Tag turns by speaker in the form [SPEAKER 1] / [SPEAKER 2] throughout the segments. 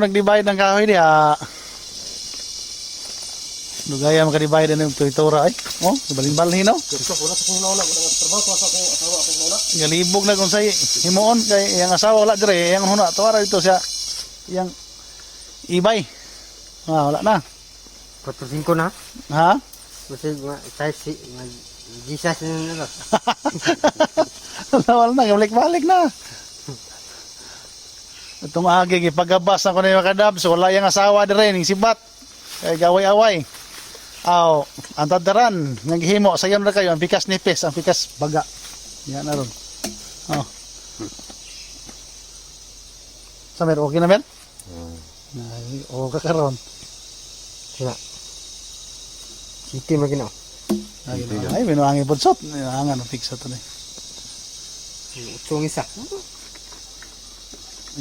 [SPEAKER 1] Nag-divide ng kahoy niya. Lugaya makadivide ng tura ay. Oh, balin-balin no. Galibog na kung say himuon kay yang asawa wala dire, yang huna tuwara ito siya. Yang ibay. Ah, wala na.
[SPEAKER 2] 4-5 na.
[SPEAKER 1] Ha?
[SPEAKER 2] Kasi size Jesus na.
[SPEAKER 1] Wala na, balik-balik na. Itong agi, ipagabas na ko na yung makadabs, wala yung asawa na rin, yung sibat. Kaya gaway-away. Aw, ang tadaran, naghimo, sayo na kayo, ang pikas nipis, ang pikas baga. Yan na ron. Oh. Samer, okay na Mer? Ay, okay ka ron.
[SPEAKER 2] Sina. City mo ginaw.
[SPEAKER 1] Ay, minuangin putsot. Minuangan, ang piksa to na eh.
[SPEAKER 2] Utsong isa.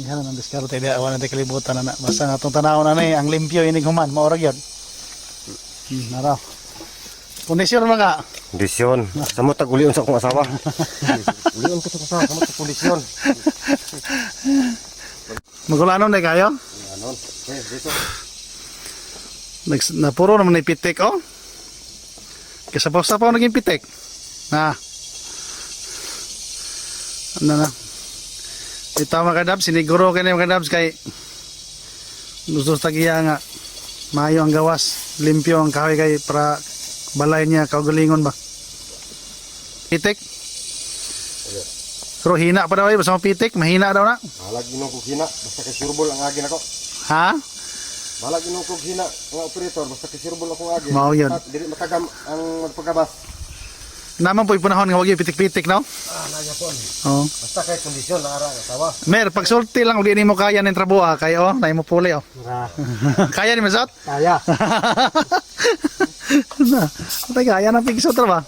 [SPEAKER 1] Yan ang diskarte di awan natin kalibutan na basta natong tanaw na ni ang limpyo inig human maorag yun. Naraw. Kondisyon mga.
[SPEAKER 2] Kondisyon. Samo tag ulion sa akong asawa. Ulion ko sa asawa, samo tag kondisyon.
[SPEAKER 1] Magulanon na kayo?
[SPEAKER 2] Anon. Dito.
[SPEAKER 1] Napuro naman na pitik oh. Kasapaw pa naging pitik. Na. Ano na? Ito mga kadabs, siniguro kayo mga kadabs kay gusto tagiya nga maayo ang gawas, limpyo ang kahoy kay para balay niya kaugalingon ba. Pitik? Pero hina pa daw basta pitik, mahina daw na.
[SPEAKER 2] Malag inong kog hina, basta kay surbol ang agi nako.
[SPEAKER 1] Ha?
[SPEAKER 2] Malag inong kog hina nga operator, basta kay surbol akong agi.
[SPEAKER 1] Mao yun.
[SPEAKER 2] Dili matagam ang magpagabas.
[SPEAKER 1] Naman po ipunahon nga wag yung pitik-pitik no?
[SPEAKER 2] Nagya po.
[SPEAKER 1] Oo.
[SPEAKER 2] Basta kay kondisyon na ara asawa.
[SPEAKER 1] Mer, pag sulti lang uli ni mo kaya ng trabuha kay oh, na mo puli oh. Kaya ni Masot?
[SPEAKER 2] Kaya.
[SPEAKER 1] Na. Kaya na pigso tra ba?